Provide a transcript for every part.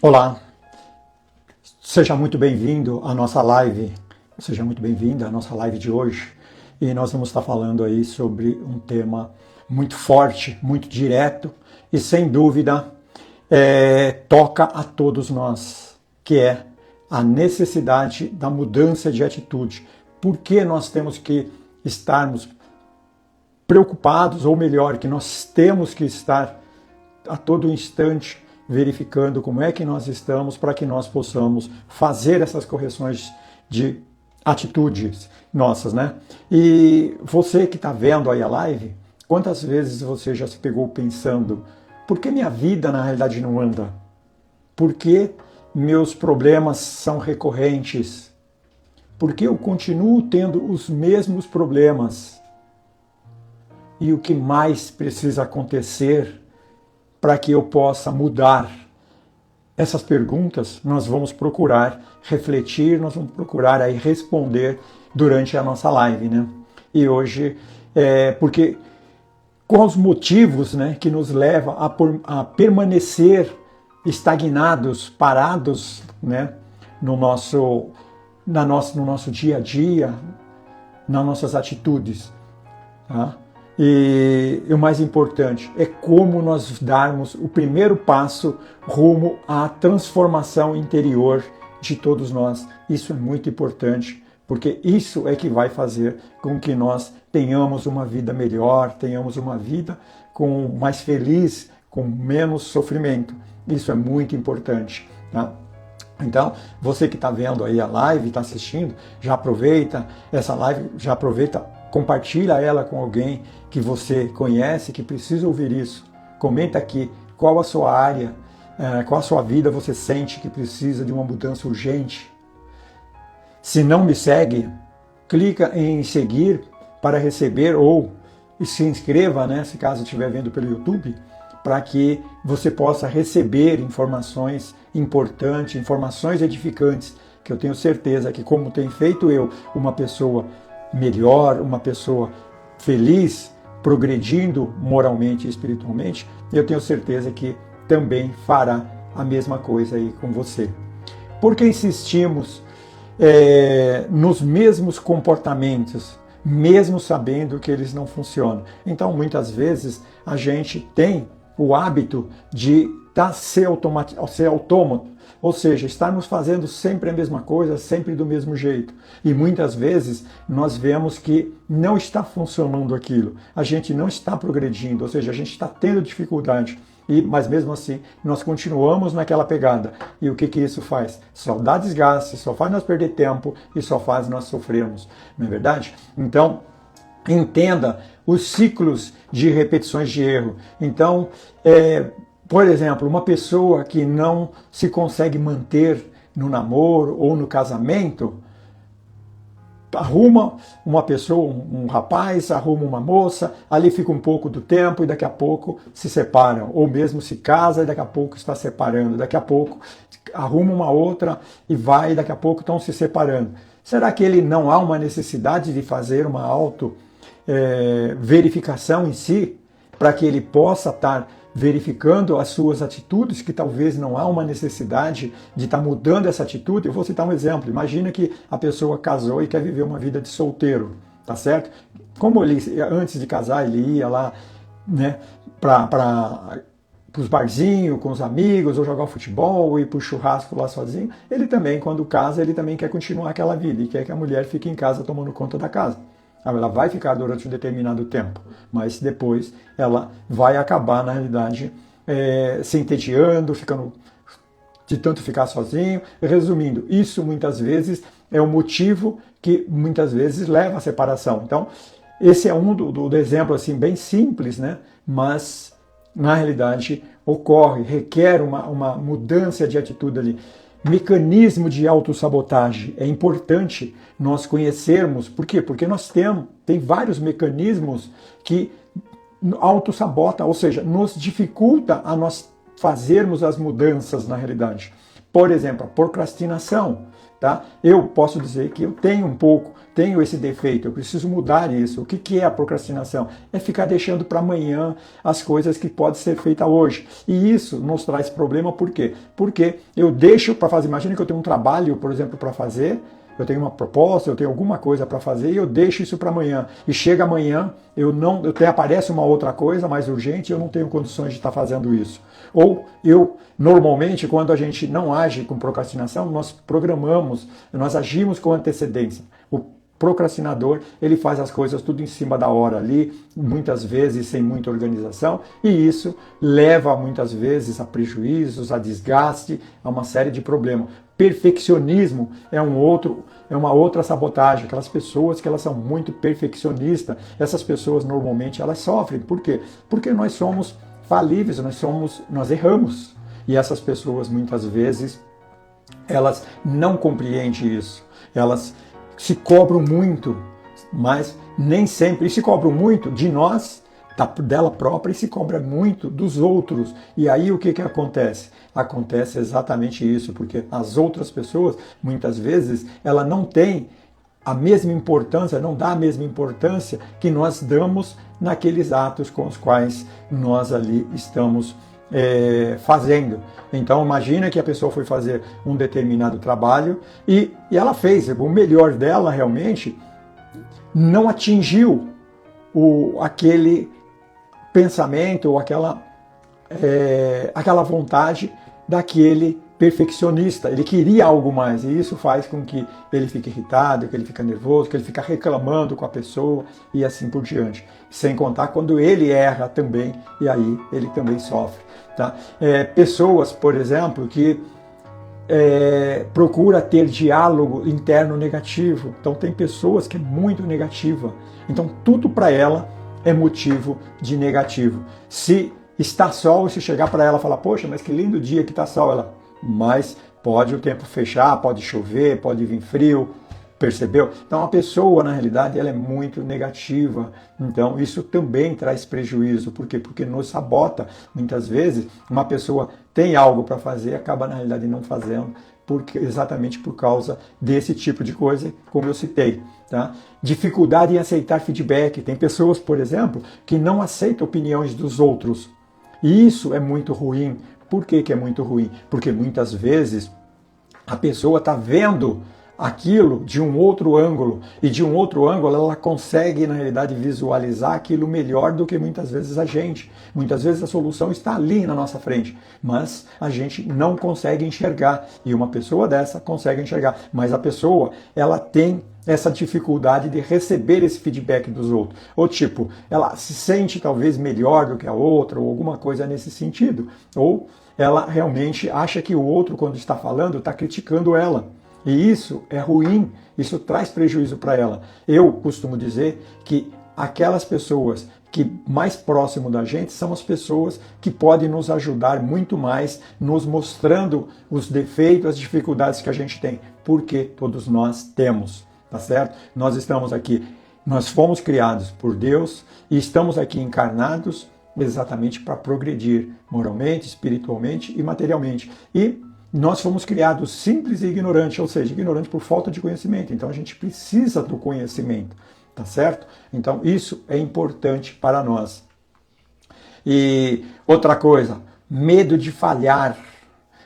Olá, seja muito bem-vindo à nossa live, seja muito bem-vinda à nossa live de hoje. E nós vamos estar falando aí sobre um tema muito forte, muito direto e sem dúvida toca a todos nós, que é a necessidade da mudança de atitude. Por que nós temos que estarmos preocupados, ou melhor, que nós temos que estar a todo instante verificando como é que nós estamos para que nós possamos fazer essas correções de atitudes nossas, né? E você que está vendo aí a live, quantas vezes você já se pegou pensando, por que minha vida na realidade não anda? Por que meus problemas são recorrentes? Por que eu continuo tendo os mesmos problemas? E o que mais precisa acontecer para que eu possa mudar? Essas perguntas nós vamos procurar refletir, nós vamos procurar aí responder durante a nossa live, né? E hoje, porque quais os motivos, né, que nos levam a permanecer estagnados, parados, né, no nosso dia a dia, nas nossas atitudes, tá? E o mais importante é como nós darmos o primeiro passo rumo à transformação interior de todos nós. Isso é muito importante, porque isso é que vai fazer com que nós tenhamos uma vida melhor, tenhamos uma vida mais feliz, com menos sofrimento. Isso é muito importante, tá? Então, você que está vendo aí a live, está assistindo, já aproveita essa live, já aproveita, compartilha ela com alguém que você conhece, que precisa ouvir isso. Comenta aqui qual a sua área, qual a sua vida você sente que precisa de uma mudança urgente. Se não me segue, clica em seguir para receber ou se inscreva, né, se caso estiver vendo pelo YouTube, para que você possa receber informações importantes, informações edificantes, que eu tenho certeza que, como tem feito eu, uma pessoa melhor, uma pessoa feliz, progredindo moralmente e espiritualmente, eu tenho certeza que também fará a mesma coisa aí com você. Por que insistimos nos mesmos comportamentos, mesmo sabendo que eles não funcionam? Então, muitas vezes, a gente tem o hábito de ser autômato, ou seja, estarmos fazendo sempre a mesma coisa, sempre do mesmo jeito. E muitas vezes nós vemos que não está funcionando aquilo, a gente não está progredindo, ou seja, a gente está tendo dificuldade. Mas mesmo assim, nós continuamos naquela pegada. E o que isso faz? Só dá desgaste, só faz nós perder tempo e só faz nós sofrermos. Não é verdade? Então, entenda os ciclos de repetições de erro. Então, por exemplo, uma pessoa que não se consegue manter no namoro ou no casamento, arruma uma pessoa, um rapaz, arruma uma moça, ali fica um pouco do tempo e daqui a pouco se separam, ou mesmo se casa e daqui a pouco está separando, daqui a pouco arruma uma outra e vai, daqui a pouco estão se separando. Será que ele não há uma necessidade de fazer uma verificação em si, para que ele possa estar verificando as suas atitudes, que talvez não há uma necessidade de estar mudando essa atitude? Eu vou citar um exemplo. Imagina que a pessoa casou e quer viver uma vida de solteiro, tá certo? Como ele, antes de casar, ele ia lá, né, para os barzinhos com os amigos, ou jogar futebol, ou ir para o churrasco lá sozinho, ele também, quando casa, ele também quer continuar aquela vida e quer que a mulher fique em casa tomando conta da casa. Ela vai ficar durante um determinado tempo, mas depois ela vai acabar, na realidade, se entediando, ficando de tanto ficar sozinho. Resumindo, isso muitas vezes é o motivo que muitas vezes leva à separação. Então, esse é um do exemplo assim, bem simples, né? Mas, na realidade, requer uma mudança de atitude ali. Mecanismo de autossabotagem. É importante nós conhecermos. Por quê? Porque nós tem vários mecanismos que autossabotam, ou seja, nos dificulta a nós fazermos as mudanças na realidade. Por exemplo, a procrastinação. Tá? Eu posso dizer que eu tenho esse defeito, eu preciso mudar isso. O que é a procrastinação? É ficar deixando para amanhã as coisas que podem ser feitas hoje. E isso nos traz problema, por quê? Porque eu deixo para fazer, imagina que eu tenho um trabalho, por exemplo, para fazer, eu tenho uma proposta, eu tenho alguma coisa para fazer e eu deixo isso para amanhã. E chega amanhã, aparece uma outra coisa mais urgente e eu não tenho condições de estar fazendo isso. Ou normalmente, quando a gente não age com procrastinação, nós agimos com antecedência. O procrastinador, ele faz as coisas tudo em cima da hora ali, muitas vezes sem muita organização, e isso leva muitas vezes a prejuízos, a desgaste, a uma série de problemas. Perfeccionismo é uma outra sabotagem. Aquelas pessoas que elas são muito perfeccionistas, essas pessoas normalmente elas sofrem. Por quê? Porque nós somos falíveis, nós erramos. E essas pessoas muitas vezes elas não compreendem isso. Elas se cobram muito, mas nem sempre. E se cobram muito de nós, dela própria, e se cobra muito dos outros. E aí o que acontece? Acontece exatamente isso, porque as outras pessoas, muitas vezes, ela não tem a mesma importância, não dá a mesma importância que nós damos naqueles atos com os quais nós ali estamos fazendo. Então imagina que a pessoa foi fazer um determinado trabalho e ela fez o melhor dela, realmente não atingiu aquele pensamento ou aquela vontade daquele perfeccionista. Ele queria algo mais e isso faz com que ele fique irritado, que ele fique nervoso, que ele fique reclamando com a pessoa e assim por diante. Sem contar quando ele erra também e aí ele também sofre. Tá? Pessoas, por exemplo, que procura ter diálogo interno negativo. Então tem pessoas que é muito negativa. Então tudo para ela é motivo de negativo. Se está sol, se chegar para ela e falar, poxa, mas que lindo dia que está sol, mas pode o tempo fechar, pode chover, pode vir frio, percebeu? Então a pessoa, na realidade, ela é muito negativa. Então isso também traz prejuízo. Por quê? Porque nos sabota. Muitas vezes uma pessoa tem algo para fazer e acaba, na realidade, não fazendo, exatamente por causa desse tipo de coisa, como eu citei. Tá? Dificuldade em aceitar feedback. Tem pessoas, por exemplo, que não aceitam opiniões dos outros. E isso é muito ruim. Por que é muito ruim? Porque muitas vezes a pessoa está vendo aquilo de um outro ângulo, e de um outro ângulo ela consegue, na realidade, visualizar aquilo melhor do que muitas vezes a gente. Muitas vezes a solução está ali na nossa frente, mas a gente não consegue enxergar, e uma pessoa dessa consegue enxergar, mas a pessoa, ela tem essa dificuldade de receber esse feedback dos outros. Ou tipo, ela se sente talvez melhor do que a outra, ou alguma coisa nesse sentido. Ou ela realmente acha que o outro, quando está falando, está criticando ela. E isso é ruim, isso traz prejuízo para ela. Eu costumo dizer que aquelas pessoas que mais próximo da gente são as pessoas que podem nos ajudar muito mais, nos mostrando os defeitos, as dificuldades que a gente tem, porque todos nós temos. Tá certo? Nós estamos aqui, nós fomos criados por Deus e estamos aqui encarnados exatamente para progredir moralmente, espiritualmente e materialmente. E nós fomos criados simples e ignorantes, ou seja, ignorante por falta de conhecimento. Então a gente precisa do conhecimento, tá certo? Então isso é importante para nós. E outra coisa, medo de falhar.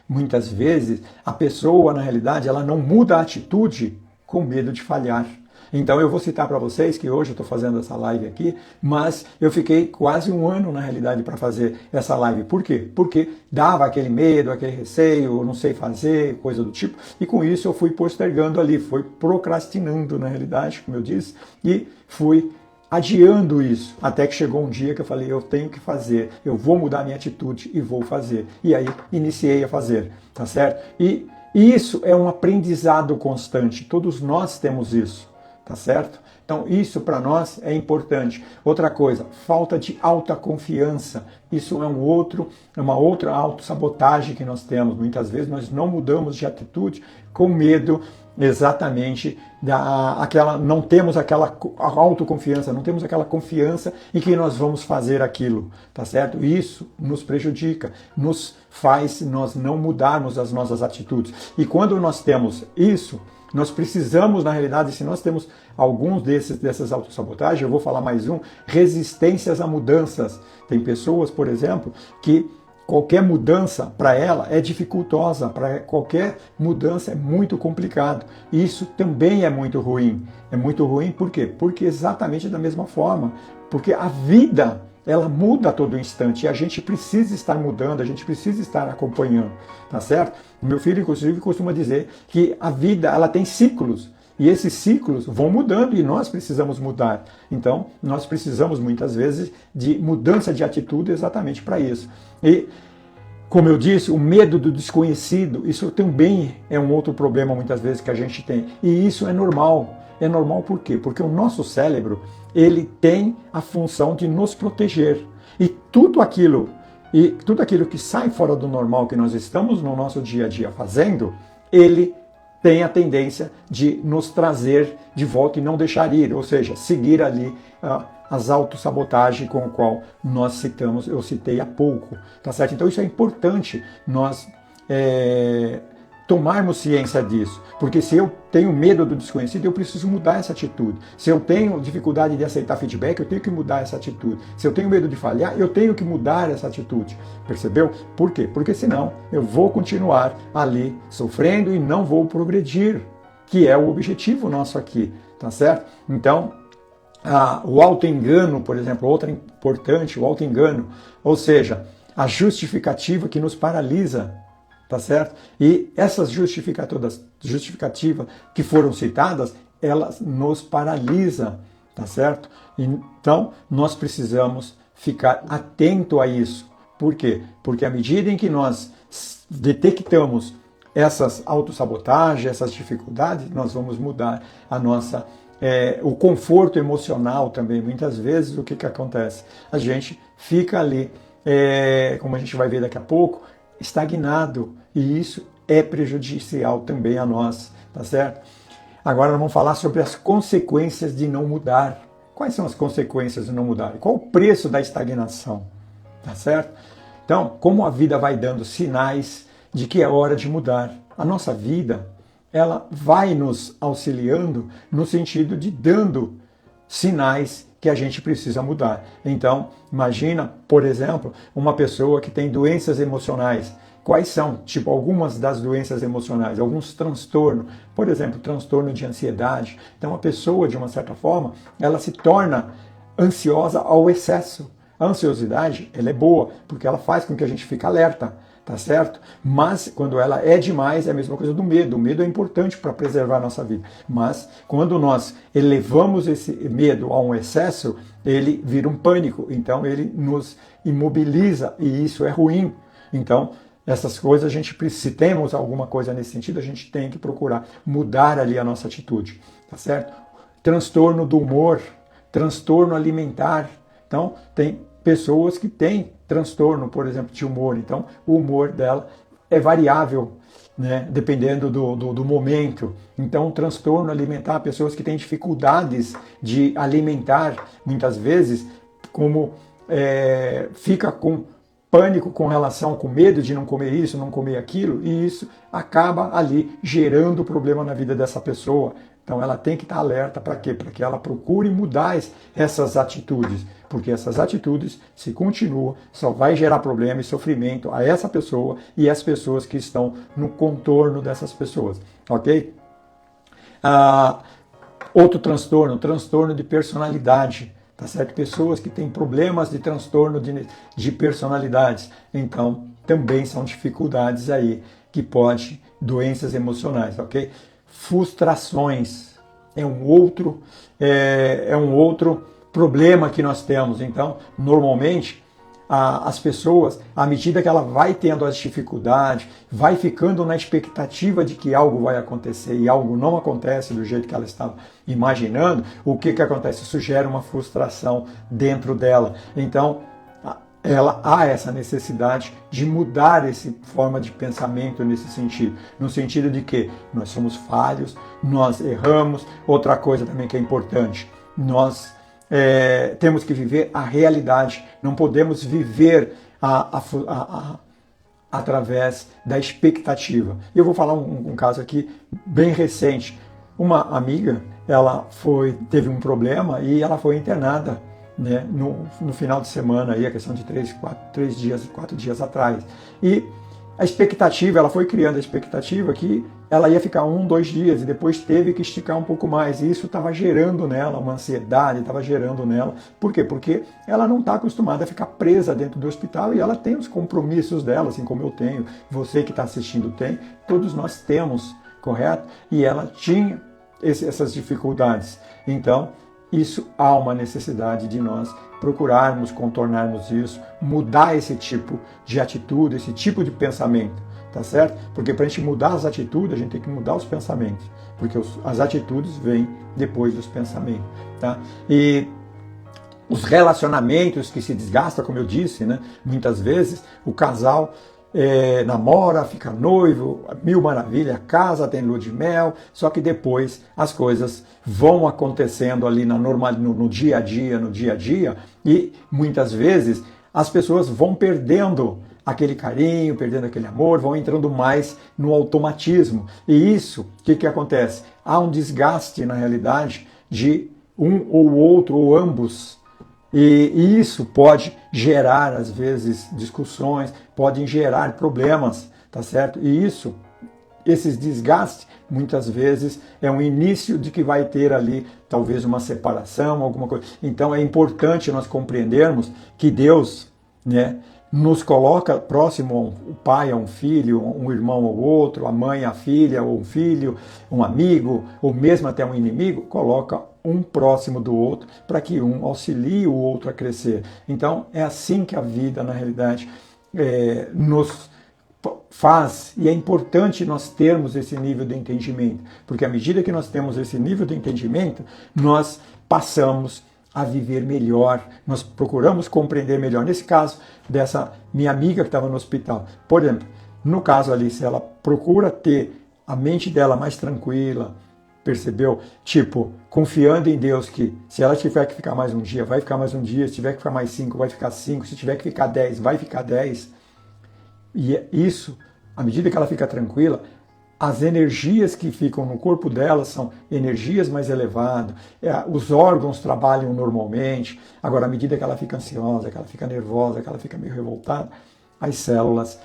Muitas vezes a pessoa, na realidade, ela não muda a atitude com medo de falhar. Então eu vou citar para vocês que hoje eu estou fazendo essa live aqui, mas eu fiquei quase um ano na realidade para fazer essa live. Por quê? Porque dava aquele medo, aquele receio, não sei fazer, coisa do tipo, e com isso eu fui postergando ali, fui procrastinando na realidade, como eu disse, e fui adiando isso, até que chegou um dia que eu falei, eu tenho que fazer, eu vou mudar minha atitude e vou fazer. E aí iniciei a fazer, tá certo? E isso é um aprendizado constante, todos nós temos isso, tá tá certo? Então isso para nós é importante. Outra coisa, falta de autoconfiança. Isso é uma outra autossabotagem que nós temos. Muitas vezes nós não mudamos de atitude com medo exatamente não temos aquela autoconfiança, não temos aquela confiança em que nós vamos fazer aquilo, tá certo? Isso nos prejudica, nos faz nós não mudarmos as nossas atitudes. E quando nós temos isso, nós precisamos, na realidade, se nós temos alguns dessas autossabotagens, eu vou falar mais um, resistências a mudanças. Tem pessoas, por exemplo, que qualquer mudança para ela é dificultosa, para qualquer mudança é muito complicado. E isso também é muito ruim. É muito ruim por quê? Porque exatamente da mesma forma. Porque a vida, ela muda a todo instante e a gente precisa estar mudando, a gente precisa estar acompanhando, tá certo? O meu filho, inclusive, costuma dizer que a vida, ela tem ciclos. E esses ciclos vão mudando e nós precisamos mudar. Então, nós precisamos muitas vezes de mudança de atitude exatamente para isso. E, como eu disse, o medo do desconhecido, isso também é um outro problema muitas vezes que a gente tem. E isso é normal. É normal por quê? Porque o nosso cérebro, ele tem a função de nos proteger. E tudo aquilo que sai fora do normal que nós estamos no nosso dia a dia fazendo, ele tem a tendência de nos trazer de volta e não deixar ir, ou seja, seguir ali as autossabotagens com o qual eu citei há pouco, tá certo? Então isso é importante nós tomarmos ciência disso, porque se eu tenho medo do desconhecido, eu preciso mudar essa atitude. Se eu tenho dificuldade de aceitar feedback, eu tenho que mudar essa atitude. Se eu tenho medo de falhar, eu tenho que mudar essa atitude. Percebeu? Por quê? Porque senão eu vou continuar ali sofrendo e não vou progredir, que é o objetivo nosso aqui, tá certo? Então, o autoengano, por exemplo, outra importante, o autoengano, ou seja, a justificativa que nos paralisa, tá certo? E essas justificativas que foram citadas, elas nos paralisam, tá certo? Então, nós precisamos ficar atento a isso. Por quê? Porque à medida em que nós detectamos essas autossabotagens, essas dificuldades, nós vamos mudar o conforto emocional também. Muitas vezes, o que acontece? A gente fica ali, como a gente vai ver daqui a pouco, estagnado, e isso é prejudicial também a nós, tá certo? Agora nós vamos falar sobre as consequências de não mudar. Quais são as consequências de não mudar? Qual o preço da estagnação, tá certo? Então, como a vida vai dando sinais de que é hora de mudar. A nossa vida, ela vai nos auxiliando no sentido de dando sinais que a gente precisa mudar. Então, imagina, por exemplo, uma pessoa que tem doenças emocionais. Quais são, tipo, algumas das doenças emocionais, alguns transtornos, por exemplo, transtorno de ansiedade. Então, a pessoa, de uma certa forma, ela se torna ansiosa ao excesso. A ansiosidade, ela é boa, porque ela faz com que a gente fique alerta, tá certo? Mas quando ela é demais, é a mesma coisa do medo. O medo é importante para preservar a nossa vida. Mas quando nós elevamos esse medo a um excesso, ele vira um pânico. Então ele nos imobiliza e isso é ruim. Então essas coisas, se temos alguma coisa nesse sentido, a gente tem que procurar mudar ali a nossa atitude, tá certo? Transtorno do humor, transtorno alimentar. Então tem pessoas que têm transtorno, por exemplo, de humor. Então, o humor dela é variável, né, dependendo do momento. Então, transtorno alimentar, pessoas que têm dificuldades de alimentar, muitas vezes, como fica com pânico com relação, com medo de não comer isso, não comer aquilo, e isso acaba ali gerando problema na vida dessa pessoa. Então ela tem que estar alerta para quê? Para que ela procure mudar essas atitudes, porque essas atitudes, se continuam, só vai gerar problema e sofrimento a essa pessoa e às pessoas que estão no contorno dessas pessoas, ok? Outro transtorno de personalidade, tá certo? Pessoas que têm problemas de transtorno de personalidades, então também são dificuldades aí que doenças emocionais, ok? Frustrações é um outro problema que nós temos. Então, normalmente, as pessoas, à medida que ela vai tendo as dificuldades, vai ficando na expectativa de que algo vai acontecer e algo não acontece do jeito que ela estava imaginando, o que acontece? Isso gera uma frustração dentro dela. Então, há essa necessidade de mudar essa forma de pensamento nesse sentido, no sentido de que nós somos falhos, nós erramos. Outra coisa também que é importante, nós temos que viver a realidade, não podemos viver através da expectativa. Eu vou falar um caso aqui bem recente. Uma amiga, ela teve um problema e ela foi internada, né, no final de semana, aí, a questão de 4 dias atrás. E a expectativa, ela foi criando a expectativa que ela ia ficar 2 dias e depois teve que esticar um pouco mais. E isso estava gerando nela uma ansiedade, estava gerando nela. Por quê? Porque ela não está acostumada a ficar presa dentro do hospital e ela tem os compromissos dela, assim como eu tenho, você que está assistindo tem, todos nós temos, correto? E ela tinha essas dificuldades. Então, isso há uma necessidade de nós procurarmos contornarmos isso, mudar esse tipo de atitude, esse tipo de pensamento, tá certo? Porque para a gente mudar as atitudes, a gente tem que mudar os pensamentos, porque as atitudes vêm depois dos pensamentos, tá? E os relacionamentos que se desgastam, como eu disse, né? Muitas vezes o casal namora, fica noivo, mil maravilha, casa, tem lua de mel, só que depois as coisas vão acontecendo ali no dia a dia, e muitas vezes as pessoas vão perdendo aquele carinho, perdendo aquele amor, vão entrando mais no automatismo. E isso, o que acontece? Há um desgaste, na realidade, de um ou outro, ou ambos. E isso pode gerar, às vezes, discussões, podem gerar problemas, tá certo? E esses desgastes, muitas vezes, é um início de que vai ter ali, talvez, uma separação, alguma coisa. Então, é importante nós compreendermos que Deus, né, nos coloca próximo, o pai a um filho, um irmão ao outro, a mãe a filha, ou um filho, um amigo, ou mesmo até um inimigo, coloca um próximo do outro, para que um auxilie o outro a crescer. Então, é assim que a vida, na realidade, nos faz, e é importante nós termos esse nível de entendimento, porque à medida que nós temos esse nível de entendimento, nós passamos a viver melhor, nós procuramos compreender melhor. Nesse caso, dessa minha amiga que estava no hospital, por exemplo, no caso ali, se ela procura ter a mente dela mais tranquila, percebeu? Tipo, confiando em Deus que se ela tiver que ficar mais um dia, vai ficar mais um dia, se tiver que ficar mais 5, vai ficar 5, se tiver que ficar 10, vai ficar 10. E isso, à medida que ela fica tranquila, as energias que ficam no corpo dela são energias mais elevadas, os órgãos trabalham normalmente. Agora, à medida que ela fica ansiosa, que ela fica nervosa, que ela fica meio revoltada, as células,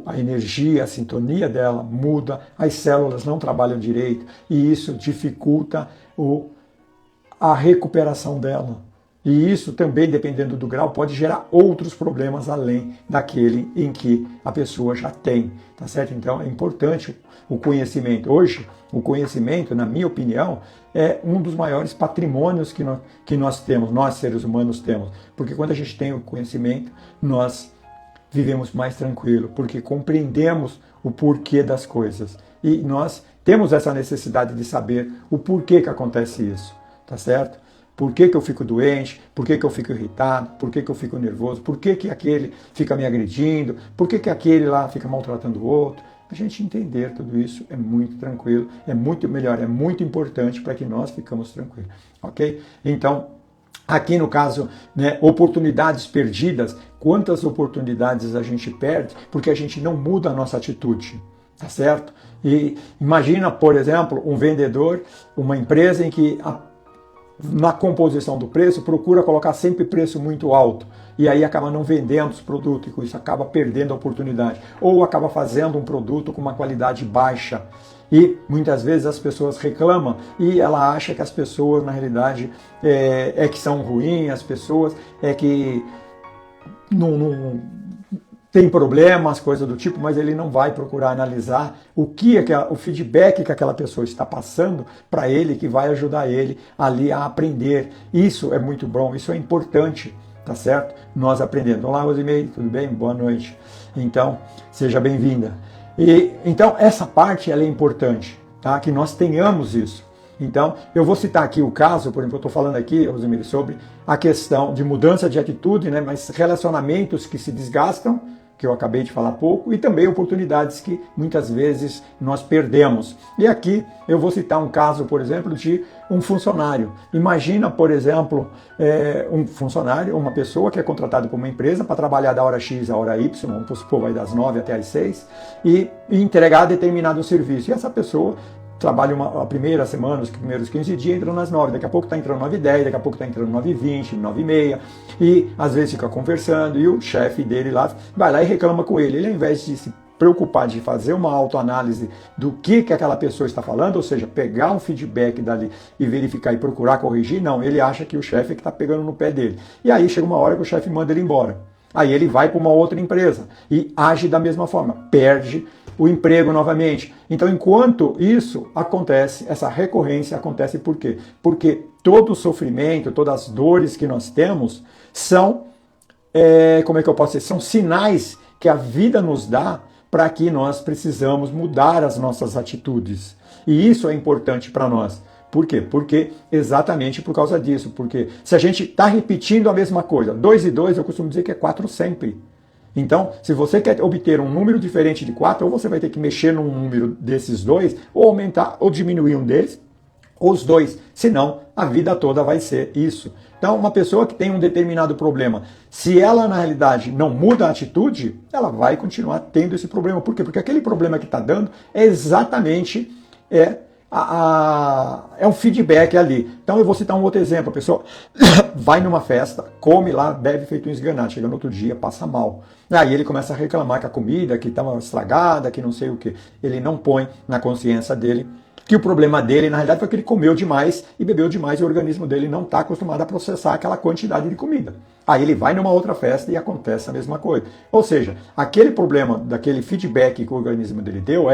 a energia, a sintonia dela muda, as células não trabalham direito e isso dificulta a recuperação dela. E isso também, dependendo do grau, pode gerar outros problemas além daquele em que a pessoa já tem, tá certo? Então é importante o conhecimento. Hoje, o conhecimento, na minha opinião, é um dos maiores patrimônios que nós temos, nós seres humanos temos. Porque quando a gente tem o conhecimento, nós vivemos mais tranquilo, porque compreendemos o porquê das coisas. E nós temos essa necessidade de saber o porquê que acontece isso, tá certo? Por que eu fico doente? Por que eu fico irritado? Por que eu fico nervoso? Por que aquele fica me agredindo? Por que aquele lá fica maltratando o outro? A gente entender tudo isso é muito tranquilo, é muito melhor, é muito importante para que nós ficamos tranquilos, ok? Então, aqui no caso, né, oportunidades perdidas, quantas oportunidades a gente perde porque a gente não muda a nossa atitude, tá certo? E imagina, por exemplo, um vendedor, uma empresa em que na composição do preço, procura colocar sempre preço muito alto e aí acaba não vendendo os produtos e com isso acaba perdendo a oportunidade ou acaba fazendo um produto com uma qualidade baixa e muitas vezes as pessoas reclamam e ela acha que as pessoas na realidade que são ruins, as pessoas que não tem problemas, coisas do tipo, mas ele não vai procurar analisar o feedback que aquela pessoa está passando para ele, que vai ajudar ele ali a aprender. Isso é muito bom, isso é importante, tá certo? Nós aprendendo. Olá, Rosemary, tudo bem? Boa noite. Então, seja bem-vinda. E então essa parte ela é importante, tá? Que nós tenhamos isso. Então, eu vou citar aqui o caso, por exemplo, eu estou falando aqui, Rosemary, sobre a questão de mudança de atitude, né? Mas relacionamentos que se desgastam, que eu acabei de falar há pouco, e também oportunidades que muitas vezes nós perdemos. E aqui eu vou citar um caso, por exemplo, de um funcionário. Imagina, por exemplo, um funcionário, uma pessoa que é contratada por uma empresa para trabalhar da hora X à hora Y, vamos supor, vai das 9 até as 6, e entregar determinado serviço. E essa pessoa trabalha a primeira semana, os primeiros 15 dias, entra nas 9, daqui a pouco está entrando 9h10, daqui a pouco está entrando 9h20, 9h30, e às vezes fica conversando, e o chefe dele lá vai lá e reclama com ele. Ele, ao invés de se preocupar de fazer uma autoanálise do que aquela pessoa está falando, ou seja, pegar um feedback dali e verificar e procurar corrigir, não, ele acha que o chefe é que está pegando no pé dele. E aí chega uma hora que o chefe manda ele embora. Aí ele vai para uma outra empresa e age da mesma forma, perde o emprego novamente. Então, enquanto isso acontece, essa recorrência acontece por quê? Porque todo o sofrimento, todas as dores que nós temos são, como é que eu posso dizer? São sinais que a vida nos dá para que nós precisamos mudar as nossas atitudes. E isso é importante para nós. Por quê? Porque exatamente por causa disso. Porque se a gente está repetindo a mesma coisa, 2 e 2 eu costumo dizer que é 4 sempre. Então, se você quer obter um número diferente de 4, ou você vai ter que mexer num número desses dois, ou aumentar ou diminuir um deles, ou os dois. Senão, a vida toda vai ser isso. Então, uma pessoa que tem um determinado problema, se ela, na realidade, não muda a atitude, ela vai continuar tendo esse problema. Por quê? Porque aquele problema que está dando é exatamente um feedback ali. Então eu vou citar um outro exemplo. A pessoa vai numa festa, come lá, bebe feito um esganado, chega no outro dia, passa mal. Aí ele começa a reclamar que a comida que estava estragada, que não sei o que. Ele não põe na consciência dele que o problema dele, na realidade, foi que ele comeu demais e bebeu demais e o organismo dele não está acostumado a processar aquela quantidade de comida. Aí ele vai numa outra festa e acontece a mesma coisa. Ou seja, aquele problema, daquele feedback que o organismo dele deu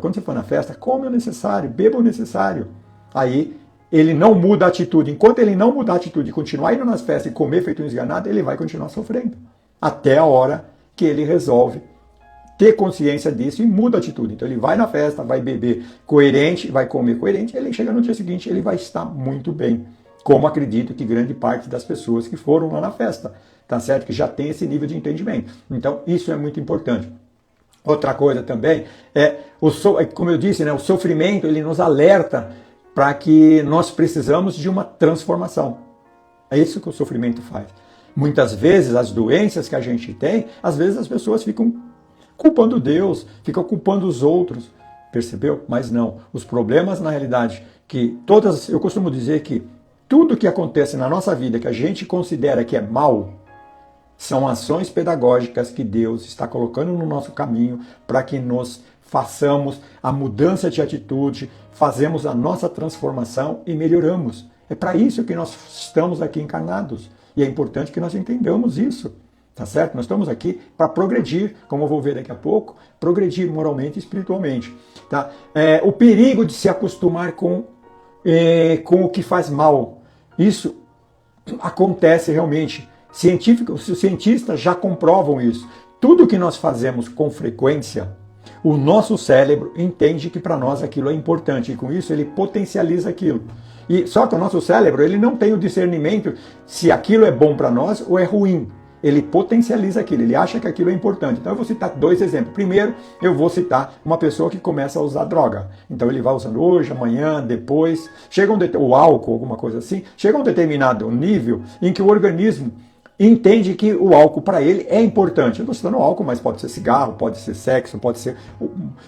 quando você for na festa, come o necessário, beba o necessário. Aí ele não muda a atitude. Enquanto ele não mudar a atitude e continuar indo nas festas e comer feito um esganado, ele vai continuar sofrendo. Até a hora que ele resolve ter consciência disso e muda a atitude. Então ele vai na festa, vai beber coerente, vai comer coerente, ele chega no dia seguinte, ele vai estar muito bem. Como acredito que grande parte das pessoas que foram lá na festa, tá certo? Que já tem esse nível de entendimento. Então isso é muito importante. Outra coisa também como eu disse, né, o sofrimento ele nos alerta para que nós precisamos de uma transformação. É isso que o sofrimento faz. Muitas vezes as doenças que a gente tem, às vezes as pessoas ficam culpando Deus, ficam culpando os outros, percebeu? Mas não, os problemas na realidade, eu costumo dizer que tudo que acontece na nossa vida que a gente considera que é mal, são ações pedagógicas que Deus está colocando no nosso caminho para que nós façamos a mudança de atitude, fazemos a nossa transformação e melhoramos. É para isso que nós estamos aqui encarnados. E é importante que nós entendamos isso. Tá certo? Nós estamos aqui para progredir, como eu vou ver daqui a pouco, progredir moralmente e espiritualmente. Tá? O perigo de se acostumar com o que faz mal. Isso acontece realmente. Os cientistas já comprovam isso. Tudo que nós fazemos com frequência, o nosso cérebro entende que para nós aquilo é importante e com isso ele potencializa aquilo. Só que o nosso cérebro ele não tem o discernimento se aquilo é bom para nós ou é ruim. Ele potencializa aquilo, ele acha que aquilo é importante. Então eu vou citar 2 exemplos. Primeiro, eu vou citar uma pessoa que começa a usar droga. Então ele vai usando hoje, amanhã, depois. O álcool, alguma coisa assim. Chega a um determinado nível em que o organismo entende que o álcool para ele é importante. Eu estou citando álcool, mas pode ser cigarro, pode ser sexo, pode ser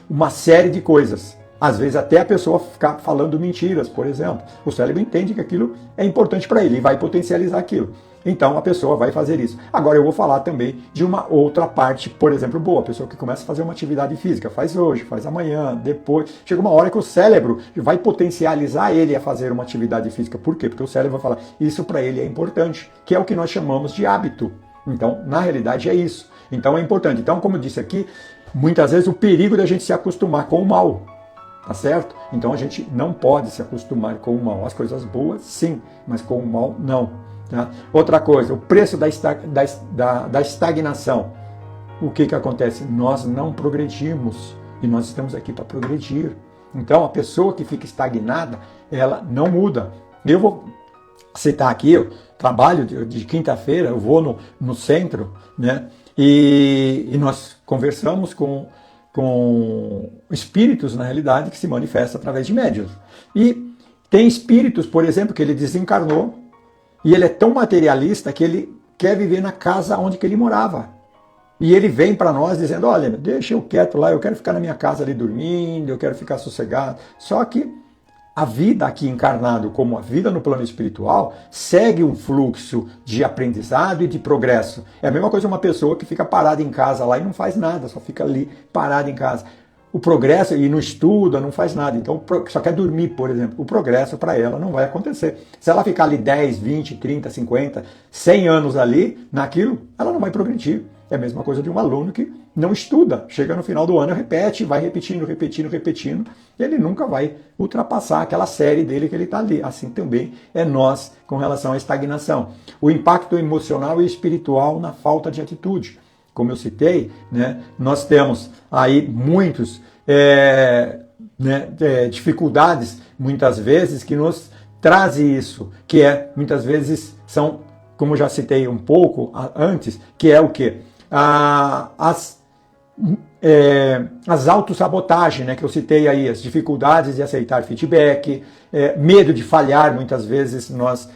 uma série de coisas. Às vezes até a pessoa ficar falando mentiras, por exemplo. O cérebro entende que aquilo é importante para ele e vai potencializar aquilo. Então a pessoa vai fazer isso. Agora eu vou falar também de uma outra parte, por exemplo, boa. A pessoa que começa a fazer uma atividade física, faz hoje, faz amanhã, depois. Chega uma hora que o cérebro vai potencializar ele a fazer uma atividade física. Por quê? Porque o cérebro vai falar, isso para ele é importante, que é o que nós chamamos de hábito. Então, na realidade é isso. Então é importante. Então, como eu disse aqui, muitas vezes o perigo da gente se acostumar com o mal. Tá certo? Então a gente não pode se acostumar com o mal. As coisas boas, sim, mas com o mal, não. Tá? Outra coisa, o preço da estagnação. O que acontece? Nós não progredimos e nós estamos aqui para progredir. Então, a pessoa que fica estagnada, ela não muda. Eu vou citar aqui, eu trabalho de quinta-feira, eu vou no centro, né? E nós conversamos com espíritos, na realidade, que se manifestam através de médiuns. E tem espíritos, por exemplo, que ele desencarnou e ele é tão materialista que ele quer viver na casa onde que ele morava. E ele vem para nós dizendo, olha, deixa eu quieto lá, eu quero ficar na minha casa ali dormindo, eu quero ficar sossegado. Só que a vida aqui encarnado, como a vida no plano espiritual, segue um fluxo de aprendizado e de progresso. É a mesma coisa uma pessoa que fica parada em casa lá e não faz nada, só fica ali parada em casa. O progresso, e não estuda, não faz nada. Então, só quer dormir, por exemplo. O progresso para ela não vai acontecer. Se ela ficar ali 10, 20, 30, 50, 100 anos ali naquilo, ela não vai progredir. É a mesma coisa de um aluno que não estuda. Chega no final do ano, repete, vai repetindo, e ele nunca vai ultrapassar aquela série dele que ele está ali. Assim também é nós com relação à estagnação. O impacto emocional e espiritual na falta de atitude. Como eu citei, né, nós temos aí muitos dificuldades, muitas vezes, que nos trazem isso, que muitas vezes são, como eu já citei um pouco antes, que é o quê? As autossabotagens, né, que eu citei aí, as dificuldades de aceitar feedback, medo de falhar, muitas vezes nós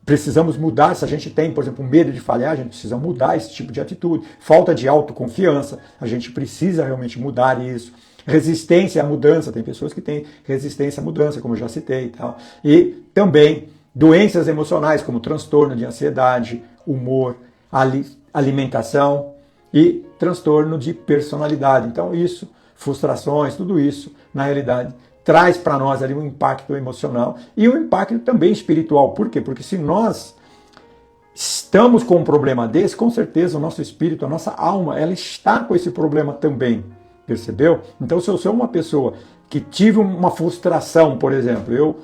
precisamos mudar. Se a gente tem, por exemplo, medo de falhar, a gente precisa mudar esse tipo de atitude. Falta de autoconfiança, a gente precisa realmente mudar isso. Resistência à mudança, tem pessoas que têm resistência à mudança, como eu já citei e tal. E também doenças emocionais, como transtorno de ansiedade, humor, alimentação e transtorno de personalidade. Então isso, frustrações, tudo isso, na realidade, traz para nós ali um impacto emocional e um impacto também espiritual. Por quê? Porque se nós estamos com um problema desse, com certeza o nosso espírito, a nossa alma, ela está com esse problema também. Percebeu? Então, se eu sou uma pessoa que tive uma frustração, por exemplo, eu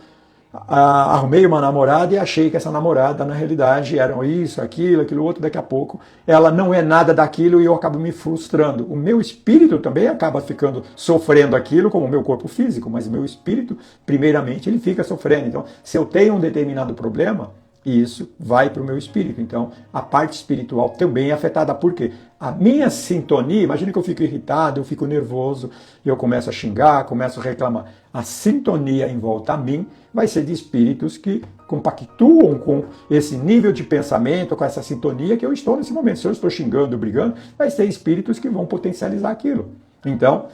arrumei uma namorada e achei que essa namorada, na realidade, era isso, aquilo outro, daqui a pouco ela não é nada daquilo e eu acabo me frustrando. O meu espírito também acaba ficando sofrendo aquilo, como o meu corpo físico, mas o meu espírito, primeiramente, ele fica sofrendo. Então, se eu tenho um determinado problema, isso vai para o meu espírito. Então, a parte espiritual também é afetada. Por quê? A minha sintonia, imagina que eu fico irritado, eu fico nervoso, eu começo a xingar, começo a reclamar. A sintonia em volta a mim vai ser de espíritos que compactuam com esse nível de pensamento, com essa sintonia que eu estou nesse momento. Se eu estou xingando, brigando, vai ser espíritos que vão potencializar aquilo. Então,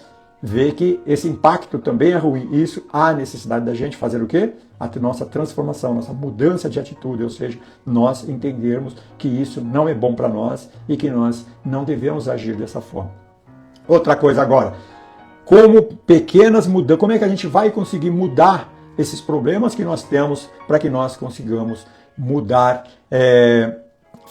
vê que esse impacto também é ruim. Isso, há necessidade da gente fazer o quê? A nossa transformação, nossa mudança de atitude, ou seja, nós entendermos que isso não é bom para nós e que nós não devemos agir dessa forma. Outra coisa agora, como pequenas mudanças, como é que a gente vai conseguir mudar esses problemas que nós temos para que nós consigamos mudar,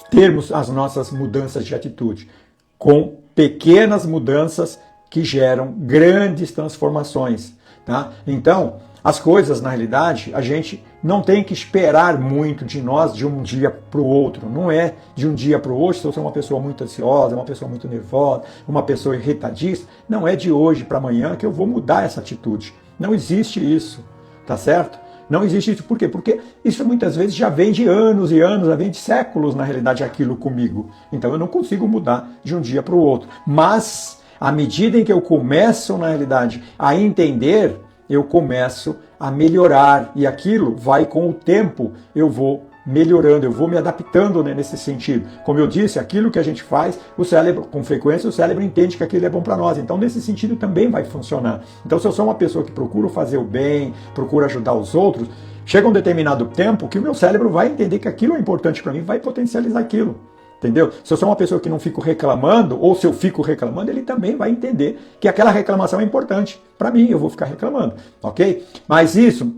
termos as nossas mudanças de atitude? Com pequenas mudanças que geram grandes transformações, tá? Então, as coisas, na realidade, a gente não tem que esperar muito de nós de um dia para o outro. Não é de um dia para o outro. Se eu sou uma pessoa muito ansiosa, uma pessoa muito nervosa, uma pessoa irritadista, não é de hoje para amanhã que eu vou mudar essa atitude. Não existe isso, tá certo? Não existe isso. Por quê? Porque isso muitas vezes já vem de anos e anos, já vem de séculos, na realidade, aquilo comigo. Então eu não consigo mudar de um dia para o outro. Mas à medida em que eu começo, na realidade, a entender, eu começo a melhorar. E aquilo vai com o tempo, eu vou melhorando, eu vou me adaptando, né, nesse sentido. Como eu disse, aquilo que a gente faz, o cérebro, com frequência, o cérebro entende que aquilo é bom para nós. Então, nesse sentido, também vai funcionar. Então, se eu sou uma pessoa que procura fazer o bem, procura ajudar os outros, chega um determinado tempo que o meu cérebro vai entender que aquilo é importante para mim, vai potencializar aquilo. Entendeu? Se eu sou uma pessoa que não fico reclamando, ou se eu fico reclamando, ele também vai entender que aquela reclamação é importante. Para mim, eu vou ficar reclamando, ok? Mas isso,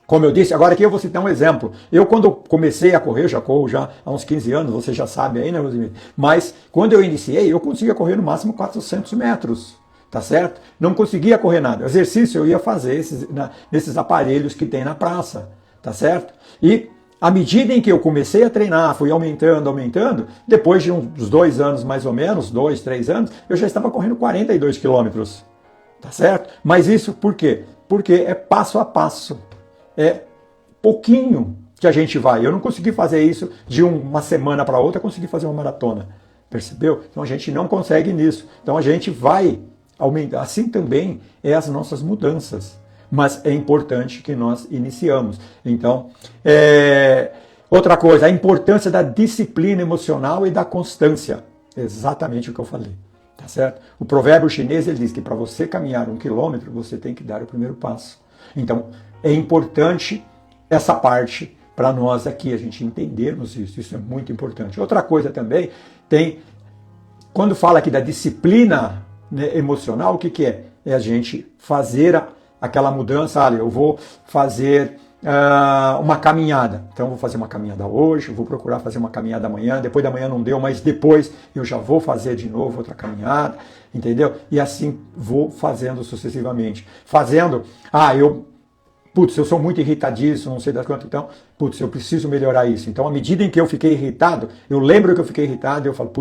como eu disse, agora aqui eu vou citar um exemplo. Eu, quando comecei a correr, eu já corro já há uns 15 anos, você já sabe aí, né, meus amigos? Mas quando eu iniciei, eu conseguia correr no máximo 400 metros. Tá certo? Não conseguia correr nada. Exercício eu ia fazer nesses aparelhos que tem na praça. Tá certo? E À medida em que eu comecei a treinar, fui aumentando, depois de uns 2 anos mais ou menos, 2, 3 anos, eu já estava correndo 42 quilômetros. Tá certo? Mas isso por quê? Porque é passo a passo. É pouquinho que a gente vai. Eu não consegui fazer isso de uma semana para outra, consegui fazer uma maratona. Percebeu? Então a gente não consegue nisso. Então a gente vai aumentar. Assim também é as nossas mudanças. Mas é importante que nós iniciamos. Então, outra coisa, a importância da disciplina emocional e da constância. Exatamente o que eu falei. Tá certo? O provérbio chinês ele diz que para você caminhar 1 quilômetro, você tem que dar o primeiro passo. Então, é importante essa parte para nós aqui, a gente entendermos isso. Isso é muito importante. Outra coisa também, quando fala aqui da disciplina, né, emocional, o que é? É a gente fazer aquela mudança. Olha, eu vou fazer uma caminhada. Então, eu vou fazer uma caminhada hoje, eu vou procurar fazer uma caminhada amanhã, depois da manhã não deu, mas depois eu já vou fazer de novo outra caminhada, entendeu? E assim vou fazendo sucessivamente. Eu sou muito irritadiço, não sei das quantas, então, eu preciso melhorar isso. Então, à medida em que eu fiquei irritado, eu lembro que eu fiquei irritado, eu falo,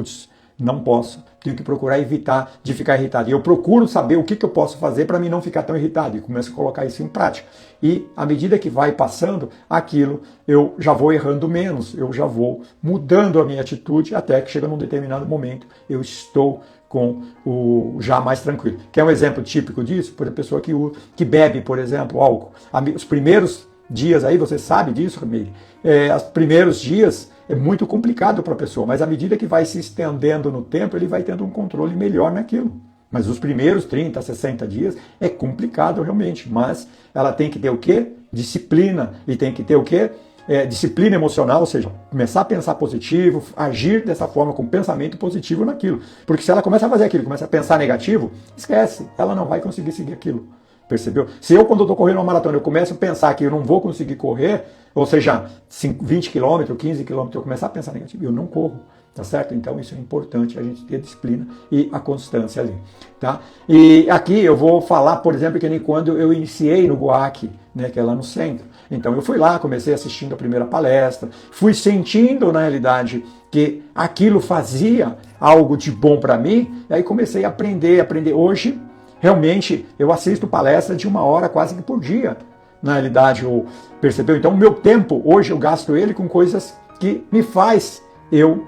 não posso, tenho que procurar evitar de ficar irritado. E eu procuro saber o que eu posso fazer para mim não ficar tão irritado e começo a colocar isso em prática. E à medida que vai passando aquilo, eu já vou errando menos, eu já vou mudando a minha atitude até que chega num determinado momento, eu estou com o já mais tranquilo. Quer um exemplo típico disso? Por exemplo, a pessoa que bebe, por exemplo, álcool. Os primeiros dias aí, você sabe disso, Ramiro? Os primeiros dias é muito complicado para a pessoa, mas à medida que vai se estendendo no tempo, ele vai tendo um controle melhor naquilo. Mas os primeiros 30, 60 dias é complicado realmente, mas ela tem que ter o quê? Disciplina. E tem que ter o quê? Disciplina emocional, ou seja, começar a pensar positivo, agir dessa forma com pensamento positivo naquilo. Porque se ela começa a fazer aquilo, começa a pensar negativo, esquece, ela não vai conseguir seguir aquilo. Percebeu? Se eu, quando eu estou correndo uma maratona, eu começo a pensar que eu não vou conseguir correr, ou seja, 20 km, 15 km, eu começar a pensar negativo, eu não corro, tá certo? Então isso é importante, a gente ter a disciplina e a constância ali, tá? E aqui eu vou falar, por exemplo, que nem quando eu iniciei no GOAC, né, que é lá no centro. Então eu fui lá, comecei assistindo a primeira palestra, fui sentindo, na realidade, que aquilo fazia algo de bom para mim, e aí comecei a aprender. Hoje, realmente, eu assisto palestra de 1 hora quase que por dia, na realidade, percebeu? Então, o meu tempo, hoje eu gasto ele com coisas que me faz eu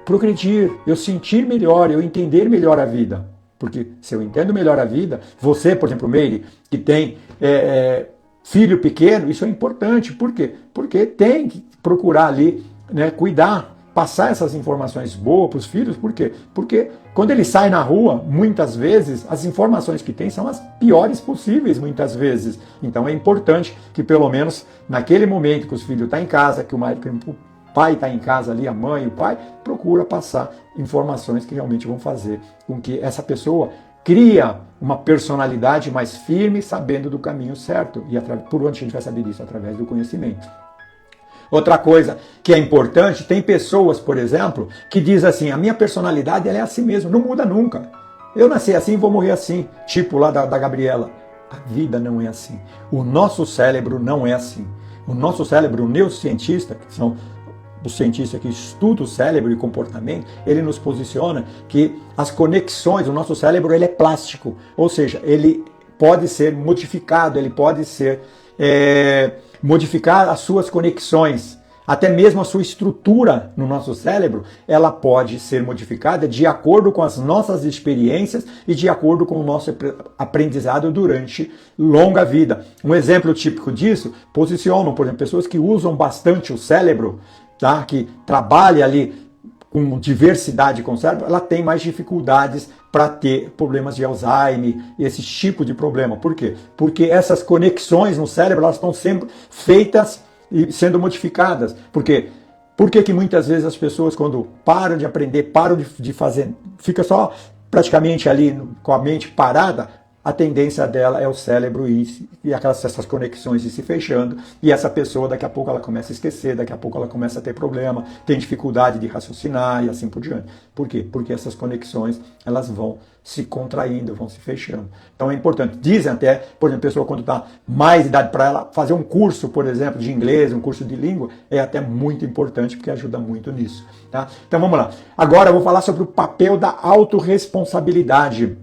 progredir, eu sentir melhor, eu entender melhor a vida. Porque se eu entendo melhor a vida, você, por exemplo, Meire, que tem filho pequeno, isso é importante. Por quê? Porque tem que procurar ali, né, cuidar, passar essas informações boas para os filhos. Por quê? Porque quando ele sai na rua, muitas vezes, as informações que tem são as piores possíveis, muitas vezes. Então é importante que, pelo menos, naquele momento que os filhos estão em casa, que o pai está em casa ali, a mãe, o pai, procura passar informações que realmente vão fazer com que essa pessoa cria uma personalidade mais firme, sabendo do caminho certo. E por onde a gente vai saber disso? Através do conhecimento. Outra coisa que é importante, tem pessoas, por exemplo, que dizem assim, a minha personalidade ela é assim mesmo, não muda nunca. Eu nasci assim, vou morrer assim. Tipo lá da Gabriela. A vida não é assim. O nosso cérebro não é assim. O nosso cérebro, o neurocientista, que são os cientistas que estudam o cérebro e comportamento, ele nos posiciona que as conexões, o nosso cérebro ele é plástico. Ou seja, ele pode ser modificado, ele pode ser... modificar as suas conexões, até mesmo a sua estrutura no nosso cérebro, ela pode ser modificada de acordo com as nossas experiências e de acordo com o nosso aprendizado durante longa vida. Um exemplo típico disso, posicionam, por exemplo, pessoas que usam bastante o cérebro, tá? Que trabalham ali com diversidade com o cérebro, ela tem mais dificuldades para ter problemas de Alzheimer, esse tipo de problema. Por quê? Porque essas conexões no cérebro, elas estão sempre feitas e sendo modificadas. Por quê? Por que que muitas vezes as pessoas, quando param de aprender, param de fazer, fica só praticamente ali com a mente parada, a tendência dela é o cérebro e essas conexões ir se fechando, e essa pessoa daqui a pouco ela começa a esquecer, daqui a pouco ela começa a ter problema, tem dificuldade de raciocinar e assim por diante. Por quê? Porque essas conexões elas vão se contraindo, vão se fechando. Então é importante. Dizem até, por exemplo, a pessoa quando está mais idade para ela fazer um curso, por exemplo, de inglês, um curso de língua, é até muito importante porque ajuda muito nisso. Tá? Então vamos lá. Agora eu vou falar sobre o papel da autorresponsabilidade.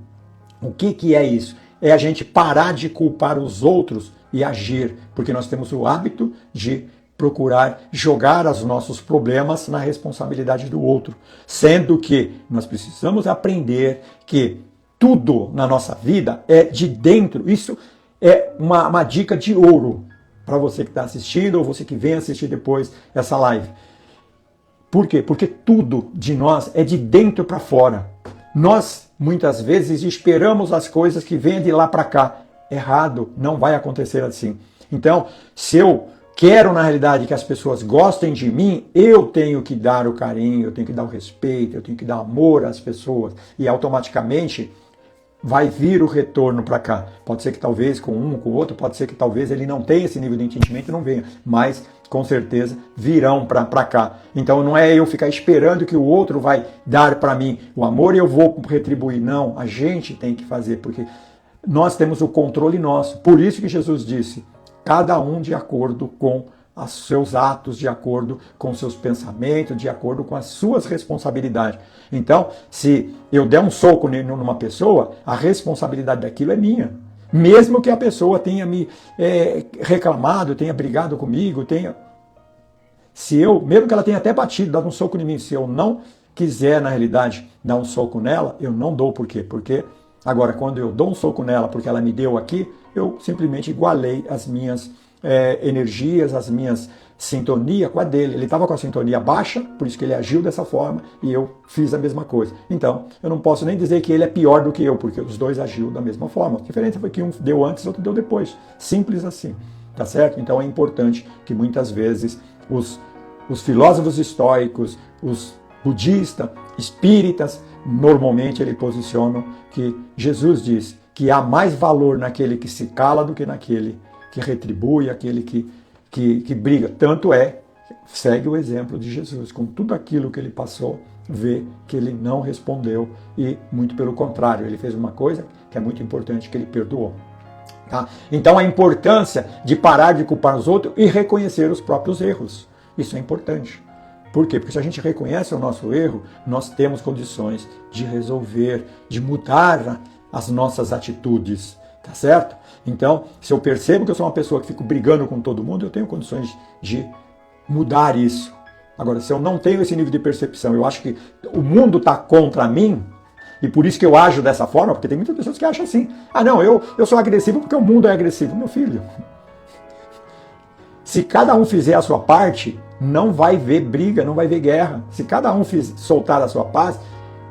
O que é isso? É a gente parar de culpar os outros e agir, porque nós temos o hábito de procurar jogar os nossos problemas na responsabilidade do outro, sendo que nós precisamos aprender que tudo na nossa vida é de dentro. Isso é uma dica de ouro para você que está assistindo ou você que vem assistir depois essa live. Por quê? Porque tudo de nós é de dentro para fora. Nós, muitas vezes, esperamos as coisas que vêm de lá para cá. Errado, não vai acontecer assim. Então, se eu quero, na realidade, que as pessoas gostem de mim, eu tenho que dar o carinho, eu tenho que dar o respeito, eu tenho que dar amor às pessoas. E automaticamente vai vir o retorno para cá. Pode ser que talvez com um, com o outro, pode ser que talvez ele não tenha esse nível de entendimento e não venha. Mas com certeza virão para cá. Então não é eu ficar esperando que o outro vai dar para mim o amor e eu vou retribuir. Não, a gente tem que fazer, porque nós temos o controle nosso. Por isso que Jesus disse, cada um de acordo com os seus atos, de acordo com os seus pensamentos, de acordo com as suas responsabilidades. Então, se eu der um soco numa pessoa, a responsabilidade daquilo é minha. Mesmo que a pessoa tenha me reclamado, tenha brigado comigo, mesmo que ela tenha até batido, dado um soco em mim, se eu não quiser, na realidade, dar um soco nela, eu não dou. Por quê? Porque agora, quando eu dou um soco nela porque ela me deu aqui, eu simplesmente igualei as minhas energias, as minhas sintonia com a dele. Ele estava com a sintonia baixa, por isso que ele agiu dessa forma, e eu fiz a mesma coisa. Então, eu não posso nem dizer que ele é pior do que eu, porque os dois agiram da mesma forma. A diferença foi que um deu antes, o outro deu depois. Simples assim, tá certo? Então é importante que muitas vezes os filósofos estoicos, os budistas, espíritas, normalmente eles posicionam que Jesus diz que há mais valor naquele que se cala do que naquele que retribui, aquele que briga. Tanto segue o exemplo de Jesus, com tudo aquilo que ele passou, vê que ele não respondeu e, muito pelo contrário, ele fez uma coisa que é muito importante, que ele perdoou. Tá? Então a importância de parar de culpar os outros e reconhecer os próprios erros. Isso é importante. Por quê? Porque se a gente reconhece o nosso erro, nós temos condições de resolver, de mudar as nossas atitudes. Tá certo? Então, se eu percebo que eu sou uma pessoa que fico brigando com todo mundo, eu tenho condições de mudar isso. Agora, se eu não tenho esse nível de percepção, eu acho que o mundo está contra mim, e por isso que eu ajo dessa forma, porque tem muitas pessoas que acham assim, não, eu sou agressivo porque o mundo é agressivo. Meu filho, se cada um fizer a sua parte, não vai ver briga, não vai ver guerra. Se cada um soltar a sua paz,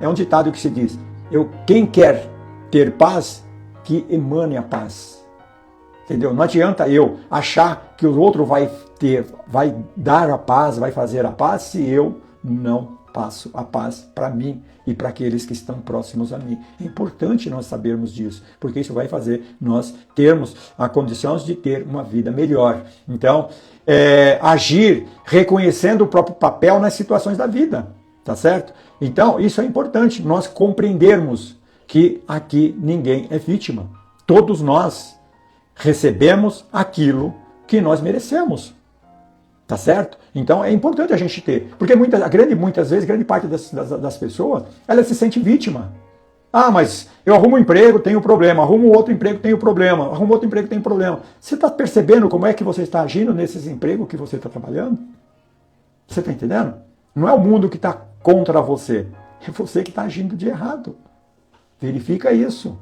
é um ditado que se diz, quem quer ter paz, que emane a paz. Entendeu? Não adianta eu achar que o outro vai dar a paz, vai fazer a paz, se eu não passo a paz para mim e para aqueles que estão próximos a mim. É importante nós sabermos disso, porque isso vai fazer nós termos a condição de ter uma vida melhor. Então, agir reconhecendo o próprio papel nas situações da vida, tá certo? Então, isso é importante, nós compreendermos que aqui ninguém é vítima. Todos nós recebemos aquilo que nós merecemos. Tá certo? Então é importante a gente ter. Porque muitas vezes, grande parte das pessoas, ela se sente vítima. Mas eu arrumo um emprego, tenho problema. Arrumo outro emprego, tenho problema. Arrumo outro emprego, tenho problema. Você está percebendo como é que você está agindo nesses empregos que você está trabalhando? Você está entendendo? Não é o mundo que está contra você. É você que está agindo de errado. Verifica isso,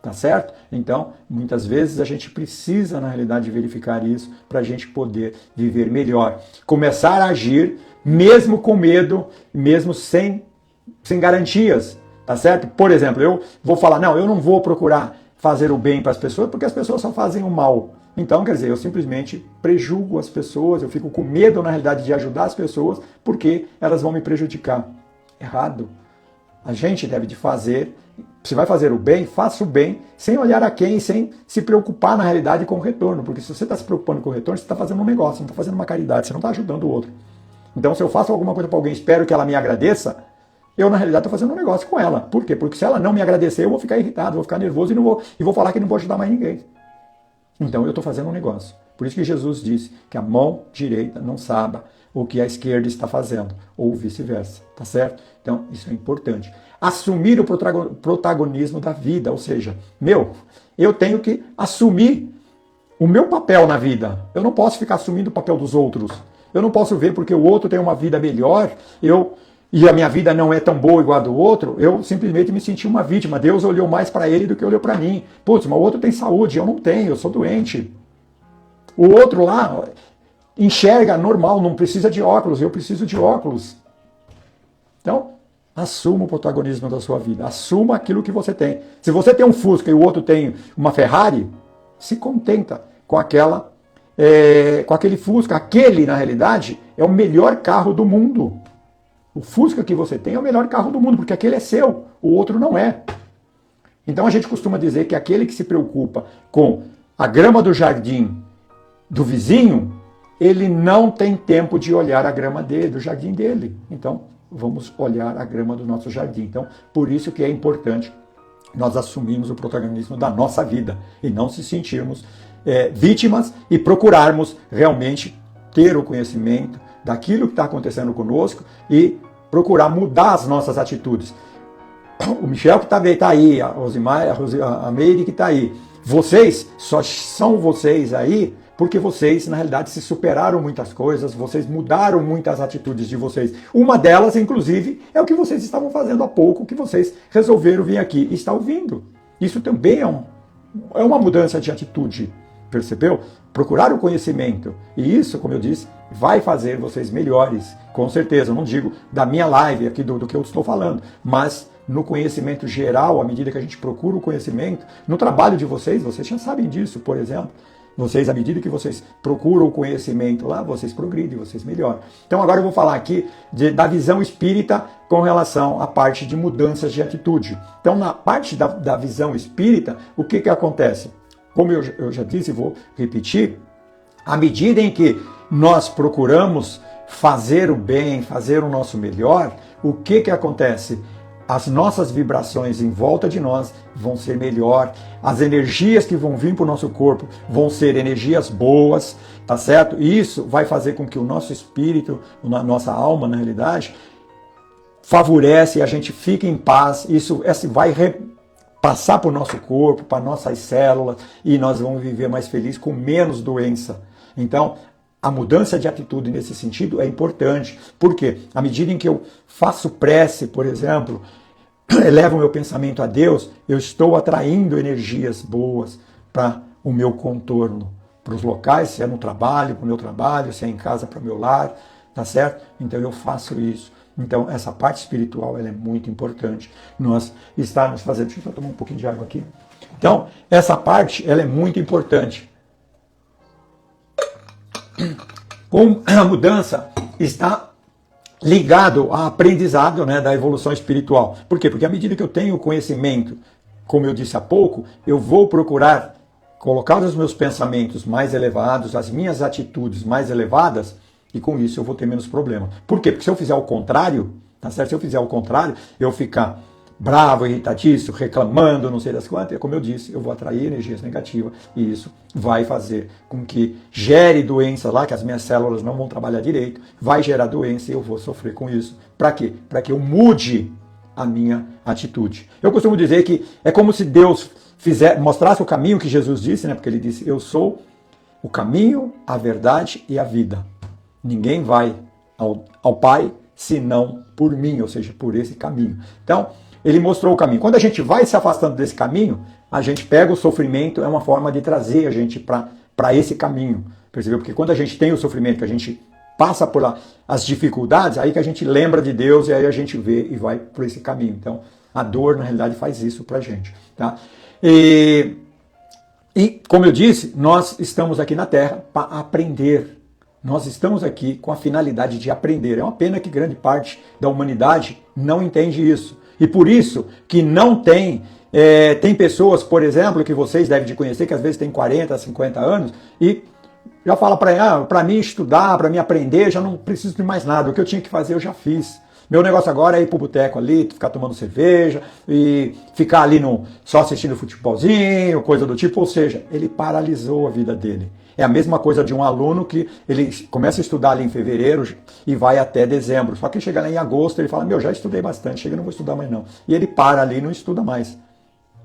tá certo? Então, muitas vezes a gente precisa, na realidade, verificar isso para a gente poder viver melhor. Começar a agir, mesmo com medo, mesmo sem garantias, tá certo? Por exemplo, eu vou falar, eu não vou procurar fazer o bem para as pessoas, porque as pessoas só fazem o mal. Então, quer dizer, eu simplesmente prejugo as pessoas, eu fico com medo, na realidade, de ajudar as pessoas, porque elas vão me prejudicar. Errado. A gente deve de fazer, se vai fazer o bem, faça o bem sem olhar a quem, sem se preocupar na realidade com o retorno, porque se você está se preocupando com o retorno, você está fazendo um negócio, você não está fazendo uma caridade, você não está ajudando o outro. Então, se eu faço alguma coisa para alguém, espero que ela me agradeça, eu, na realidade, estou fazendo um negócio com ela. Por quê? Porque se ela não me agradecer, eu vou ficar irritado, vou ficar nervoso e vou falar que não vou ajudar mais ninguém. Então, eu estou fazendo um negócio. Por isso que Jesus disse que a mão direita não saiba o que a esquerda está fazendo, ou vice-versa, tá certo? Então, isso é importante. Assumir o protagonismo da vida, ou seja, eu tenho que assumir o meu papel na vida. Eu não posso ficar assumindo o papel dos outros. Eu não posso ver porque o outro tem uma vida melhor, e a minha vida não é tão boa igual a do outro, eu simplesmente me senti uma vítima. Deus olhou mais para ele do que olhou para mim. Putz, mas o outro tem saúde, eu não tenho, eu sou doente. O outro lá enxerga normal, não precisa de óculos, eu preciso de óculos. Então, assuma o protagonismo da sua vida, assuma aquilo que você tem. Se você tem um Fusca e o outro tem uma Ferrari, se contenta com aquele Fusca. Aquele, na realidade, é o melhor carro do mundo. O Fusca que você tem é o melhor carro do mundo, porque aquele é seu, o outro não é. Então a gente costuma dizer que aquele que se preocupa com a grama do jardim do vizinho, ele não tem tempo de olhar a grama do jardim dele. Então, vamos olhar a grama do nosso jardim. Então, por isso que é importante nós assumirmos o protagonismo da nossa vida e não se sentirmos vítimas e procurarmos realmente ter o conhecimento daquilo que está acontecendo conosco e procurar mudar as nossas atitudes. O Michel que está aí, a Rosimar, a Meire que está aí. Vocês, só são vocês aí porque vocês, na realidade, se superaram muitas coisas, vocês mudaram muitas atitudes de vocês. Uma delas, inclusive, é o que vocês estavam fazendo há pouco, que vocês resolveram vir aqui e estar ouvindo. Isso também é uma mudança de atitude, percebeu? Procurar o conhecimento. E isso, como eu disse, vai fazer vocês melhores, com certeza. Eu não digo da minha live aqui, do que eu estou falando, mas no conhecimento geral, à medida que a gente procura o conhecimento, no trabalho de vocês já sabem disso, por exemplo. Vocês, à medida que vocês procuram o conhecimento lá, vocês progridem, vocês melhoram. Então agora eu vou falar aqui da visão espírita com relação à parte de mudanças de atitude. Então na parte da visão espírita, o que acontece? Como eu já disse e vou repetir, à medida em que nós procuramos fazer o bem, fazer o nosso melhor, o que acontece? As nossas vibrações em volta de nós vão ser melhor, as energias que vão vir para o nosso corpo vão ser energias boas, tá certo? E isso vai fazer com que o nosso espírito, a nossa alma, na realidade, favorece e a gente fique em paz. Isso vai passar para o nosso corpo, para nossas células, e nós vamos viver mais felizes com menos doença. Então, a mudança de atitude nesse sentido é importante. Por quê? À medida em que eu faço prece, por exemplo, elevo o meu pensamento a Deus, eu estou atraindo energias boas para o meu contorno, para os locais, se é no trabalho, para o meu trabalho, se é em casa, para o meu lar, tá certo? Então eu faço isso. Então essa parte espiritual ela é muito importante. Nós estarmos fazendo... Deixa eu tomar um pouquinho de água aqui. Então, essa parte ela é muito importante. Com a mudança está ligado ao aprendizado, né, da evolução espiritual. Por quê? Porque à medida que eu tenho conhecimento, como eu disse há pouco, eu vou procurar colocar os meus pensamentos mais elevados, as minhas atitudes mais elevadas, e com isso eu vou ter menos problema. Por quê? Porque se eu fizer o contrário, tá certo? Se eu fizer o contrário, eu ficar bravo, irritadiço, reclamando, não sei das quantas, como eu disse, eu vou atrair energias negativas e isso vai fazer com que gere doenças lá, que as minhas células não vão trabalhar direito, vai gerar doença e eu vou sofrer com isso. Para quê? Para que eu mude a minha atitude. Eu costumo dizer que é como se Deus mostrasse o caminho que Jesus disse, né? Porque ele disse, eu sou o caminho, a verdade e a vida. Ninguém vai ao Pai senão por mim, ou seja, por esse caminho. Então, ele mostrou o caminho. Quando a gente vai se afastando desse caminho, a gente pega o sofrimento, é uma forma de trazer a gente para esse caminho. Percebeu? Porque quando a gente tem o sofrimento, que a gente passa por as dificuldades, aí que a gente lembra de Deus e aí a gente vê e vai por esse caminho. Então, a dor, na realidade, faz isso para a gente. Tá? E, como eu disse, nós estamos aqui na Terra para aprender. Nós estamos aqui com a finalidade de aprender. É uma pena que grande parte da humanidade não entende isso. E por isso que não tem... tem pessoas, por exemplo, que vocês devem de conhecer, que às vezes tem 40, 50 anos, e já fala para mim estudar, para mim aprender, já não preciso de mais nada. O que eu tinha que fazer, eu já fiz. Meu negócio agora é ir pro boteco ali, ficar tomando cerveja e ficar ali só assistindo futebolzinho, coisa do tipo. Ou seja, ele paralisou a vida dele. É a mesma coisa de um aluno que ele começa a estudar ali em fevereiro e vai até dezembro. Só que chega lá em agosto, ele fala, já estudei bastante, chega, não vou estudar mais não. E ele para ali e não estuda mais.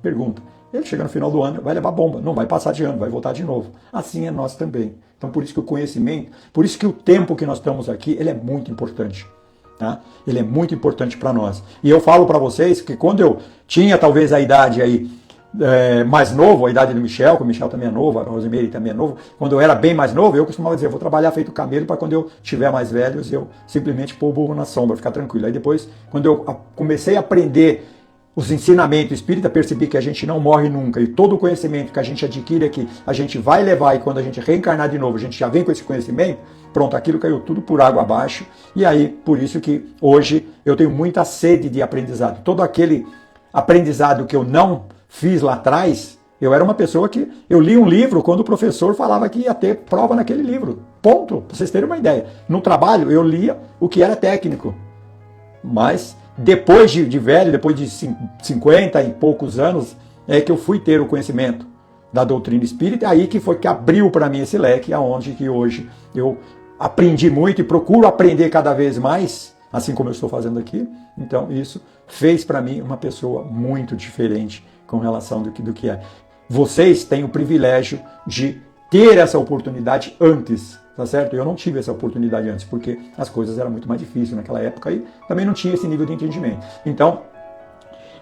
Pergunta. Ele chega no final do ano, vai levar bomba, não vai passar de ano, vai voltar de novo. Assim é nós também. Então por isso que o conhecimento, por isso que o tempo que nós estamos aqui, ele é muito importante. Tá? Ele é muito importante para nós. E eu falo para vocês que quando eu tinha talvez a idade aí mais novo, a idade do Michel, que o Michel também é novo, a Rosemary também é novo, quando eu era bem mais novo, eu costumava dizer, eu vou trabalhar feito camelo para quando eu tiver mais velho, eu simplesmente pôr o burro na sombra, ficar tranquilo. Aí depois, quando eu comecei a aprender os ensinamentos espíritas, percebi que a gente não morre nunca, e todo o conhecimento que a gente adquire aqui, a gente vai levar, e quando a gente reencarnar de novo, a gente já vem com esse conhecimento, pronto, aquilo caiu tudo por água abaixo, e aí, por isso que hoje eu tenho muita sede de aprendizado. Todo aquele aprendizado que eu não fiz lá atrás, eu era uma pessoa que, eu li um livro quando o professor falava que ia ter prova naquele livro, ponto, para vocês terem uma ideia. No trabalho, eu lia o que era técnico, mas depois de velho, depois de 50 e poucos anos, é que eu fui ter o conhecimento da doutrina espírita, aí que foi que abriu para mim esse leque, aonde que hoje eu aprendi muito e procuro aprender cada vez mais, assim como eu estou fazendo aqui. Então isso fez para mim uma pessoa muito diferente com relação do que é. Vocês têm o privilégio de ter essa oportunidade antes, tá certo? Eu não tive essa oportunidade antes, porque as coisas eram muito mais difíceis naquela época e também não tinha esse nível de entendimento. Então,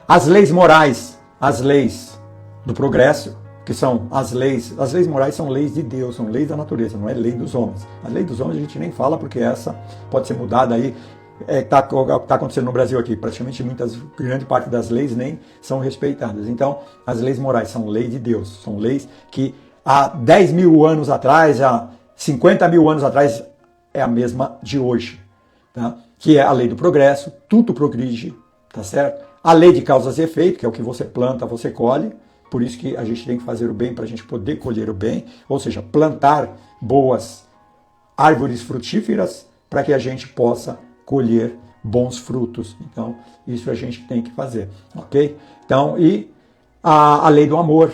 as leis morais, as leis do progresso, que são as leis morais são leis de Deus, são leis da natureza, não é lei dos homens. A lei dos homens a gente nem fala, porque essa pode ser mudada aí. Tá acontecendo no Brasil aqui, praticamente grande parte das leis nem são respeitadas. Então, as leis morais são lei de Deus, são leis que há 10 mil anos atrás, há 50 mil anos atrás, é a mesma de hoje, tá? Que é a lei do progresso, tudo progride, tá certo? A lei de causas e efeitos, que é o que você planta, você colhe, por isso que a gente tem que fazer o bem para a gente poder colher o bem, ou seja, plantar boas árvores frutíferas para que a gente possa colher bons frutos. Então, isso a gente tem que fazer, ok? Então, e a lei do amor.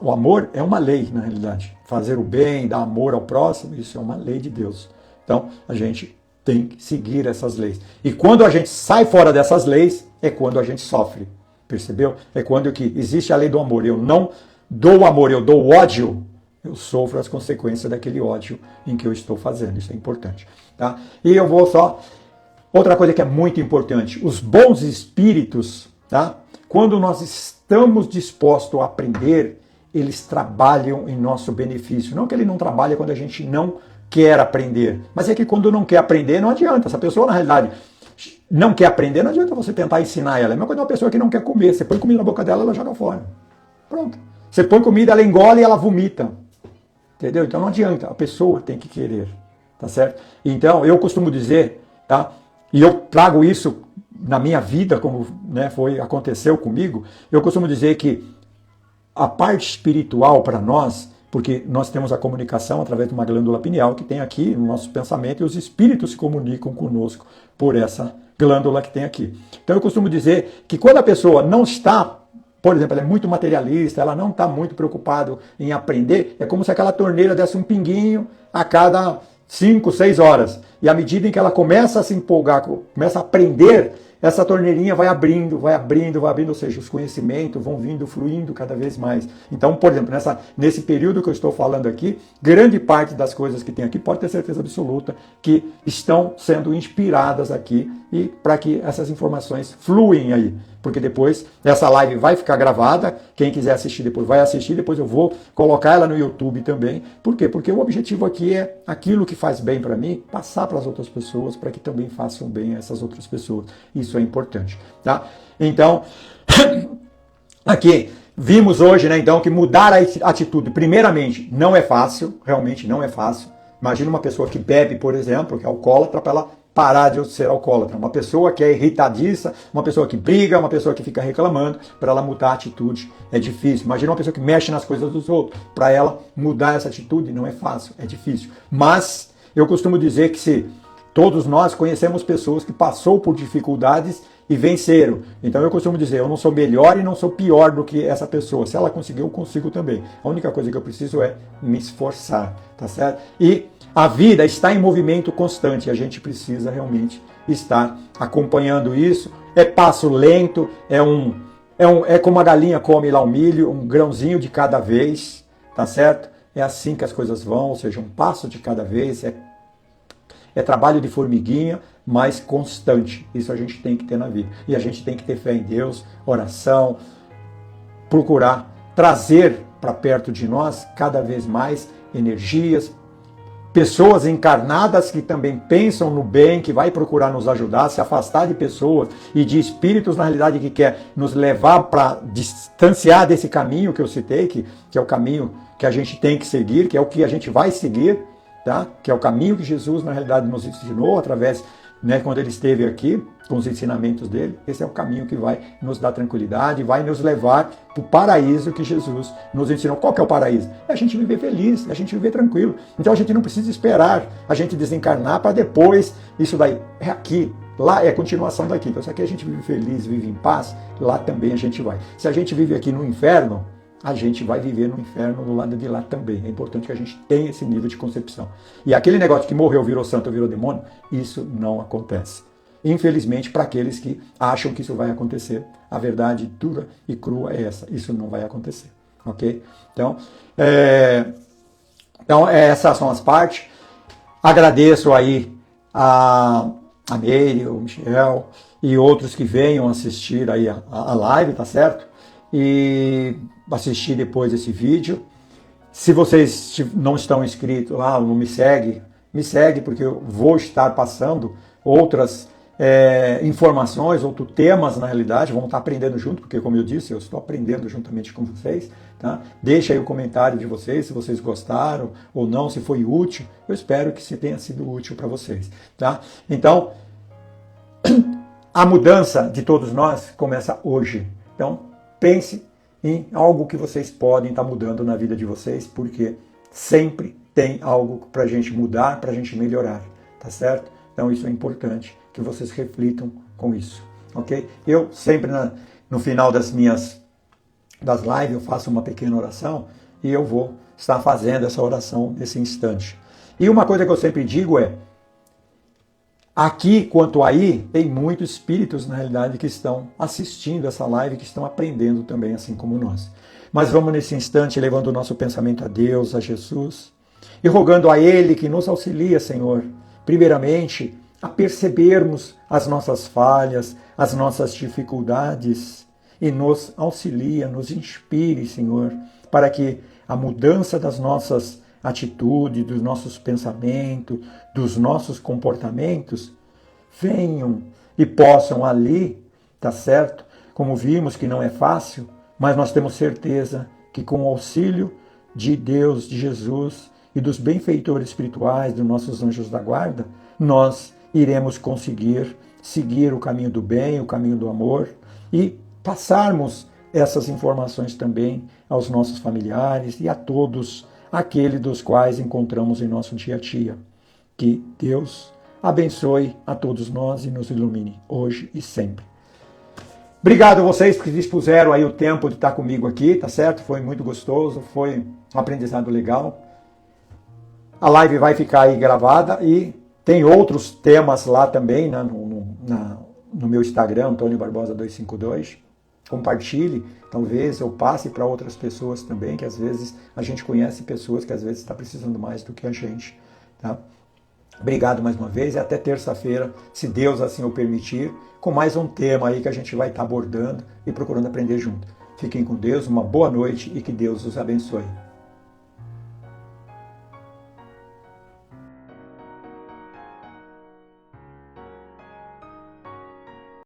O amor é uma lei, na realidade. Fazer o bem, dar amor ao próximo, isso é uma lei de Deus. Então, a gente tem que seguir essas leis. E quando a gente sai fora dessas leis, é quando a gente sofre. Percebeu? É quando que existe a lei do amor. Eu não dou amor, eu dou ódio. Eu sofro as consequências daquele ódio em que eu estou fazendo. Isso é importante. Tá? E eu vou só... Outra coisa que é muito importante. Os bons espíritos, tá? Quando nós estamos dispostos a aprender, eles trabalham em nosso benefício. Não que ele não trabalhe quando a gente não quer aprender. Mas é que quando não quer aprender, não adianta. Essa pessoa, na realidade, não quer aprender, não adianta você tentar ensinar ela. É a mesma coisa de uma pessoa que não quer comer. Você põe comida na boca dela, ela joga fora. Pronto. Você põe comida, ela engole e ela vomita. Entendeu? Então não adianta. A pessoa tem que querer. Tá certo? Então, eu costumo dizer, tá? E eu trago isso na minha vida, como aconteceu comigo, eu costumo dizer que a parte espiritual para nós, porque nós temos a comunicação através de uma glândula pineal que tem aqui no nosso pensamento, e os espíritos se comunicam conosco por essa glândula que tem aqui. Então eu costumo dizer que quando a pessoa não está, por exemplo, ela é muito materialista, ela não está muito preocupada em aprender, é como se aquela torneira desse um pinguinho a cada 5, 6 horas. E à medida em que ela começa a se empolgar, começa a aprender, essa torneirinha vai abrindo, ou seja, os conhecimentos vão vindo, fluindo cada vez mais. Então, por exemplo, nesse período que eu estou falando aqui, grande parte das coisas que tem aqui, pode ter certeza absoluta, que estão sendo inspiradas aqui, e para que essas informações fluem aí. Porque depois essa live vai ficar gravada, quem quiser assistir depois vai assistir, depois eu vou colocar ela no YouTube também. Por quê? Porque o objetivo aqui é aquilo que faz bem para mim, passar para as outras pessoas, para que também façam bem a essas outras pessoas. Isso é importante, tá? Então, aqui vimos hoje, né, então, que mudar a atitude, primeiramente, não é fácil, realmente não é fácil. Imagina uma pessoa que bebe, por exemplo, que é alcoólatra, para ela parar de ser alcoólatra. Uma pessoa que é irritadiça, uma pessoa que briga, uma pessoa que fica reclamando, para ela mudar a atitude é difícil. Imagina uma pessoa que mexe nas coisas dos outros. Para ela mudar essa atitude não é fácil, é difícil. Mas eu costumo dizer que se todos nós conhecemos pessoas que passou por dificuldades e venceram. Então eu costumo dizer, eu não sou melhor e não sou pior do que essa pessoa. Se ela conseguiu, eu consigo também. A única coisa que eu preciso é me esforçar, tá certo? E a vida está em movimento constante, a gente precisa realmente estar acompanhando isso. É passo lento, é como a galinha come lá o milho, um grãozinho de cada vez, tá certo? É assim que as coisas vão, ou seja, um passo de cada vez, é trabalho de formiguinha, mas constante. Isso a gente tem que ter na vida. E a gente tem que ter fé em Deus, oração, procurar trazer para perto de nós cada vez mais energias, pessoas encarnadas que também pensam no bem, que vai procurar nos ajudar, se afastar de pessoas e de espíritos, na realidade, que quer nos levar para distanciar desse caminho que eu citei, que é o caminho que a gente tem que seguir, que é o que a gente vai seguir, tá? Que é o caminho que Jesus, na realidade, nos ensinou através, quando ele esteve aqui, com os ensinamentos dele. Esse é o caminho que vai nos dar tranquilidade, vai nos levar para o paraíso que Jesus nos ensinou. Qual que é o paraíso? É a gente viver feliz, é a gente viver tranquilo. Então a gente não precisa esperar a gente desencarnar para depois, isso daí é aqui, lá é a continuação daqui. Então se aqui a gente vive feliz, vive em paz, lá também a gente vai. Se a gente vive aqui no inferno, a gente vai viver no inferno do lado de lá também. É importante que a gente tenha esse nível de concepção. E aquele negócio que morreu, virou santo, virou demônio, isso não acontece. Infelizmente, para aqueles que acham que isso vai acontecer, a verdade dura e crua é essa. Isso não vai acontecer. Ok? Então, essas são as partes. Agradeço aí a Meire, o Michel e outros que venham assistir aí a live, tá certo? E assistir depois esse vídeo. Se vocês não estão inscritos lá, não me segue porque eu vou estar passando outras informações, outros temas na realidade, vamos estar aprendendo junto, porque como eu disse, eu estou aprendendo juntamente com vocês, tá? Deixa aí o comentário de vocês, se vocês gostaram ou não, se foi útil, eu espero que tenha sido útil para vocês, tá? Então, a mudança de todos nós começa hoje, então pense em algo que vocês podem estar mudando na vida de vocês, porque sempre tem algo para a gente mudar, para a gente melhorar, tá certo? Então isso é importante, que vocês reflitam com isso, ok? Eu sempre no final das lives eu faço uma pequena oração e eu vou estar fazendo essa oração nesse instante. E uma coisa que eu sempre digo é, aqui quanto aí, tem muitos espíritos, na realidade, que estão assistindo essa live, que estão aprendendo também, assim como nós. Mas vamos nesse instante levando o nosso pensamento a Deus, a Jesus, e rogando a Ele que nos auxilia, Senhor, primeiramente, a percebermos as nossas falhas, as nossas dificuldades, e nos auxilia, nos inspire, Senhor, para que a mudança das nossas atitudes, dos nossos pensamentos, dos nossos comportamentos, venham e possam ali, tá certo? Como vimos que não é fácil, mas nós temos certeza que com o auxílio de Deus, de Jesus e dos benfeitores espirituais, dos nossos anjos da guarda, nós iremos conseguir seguir o caminho do bem, o caminho do amor e passarmos essas informações também aos nossos familiares e a todos aqueles dos quais encontramos em nosso dia a dia. Que Deus abençoe a todos nós e nos ilumine hoje e sempre. Obrigado a vocês que dispuseram aí o tempo de estar comigo aqui, tá certo? Foi muito gostoso, foi um aprendizado legal. A live vai ficar aí gravada e tem outros temas lá também, né, no meu Instagram, Antônio Barbosa 252. Compartilhe, talvez eu passe para outras pessoas também, que às vezes a gente conhece pessoas que às vezes está precisando mais do que a gente. Tá? Obrigado mais uma vez e até terça-feira, se Deus assim o permitir, com mais um tema aí que a gente vai estar abordando e procurando aprender junto. Fiquem com Deus, uma boa noite e que Deus os abençoe.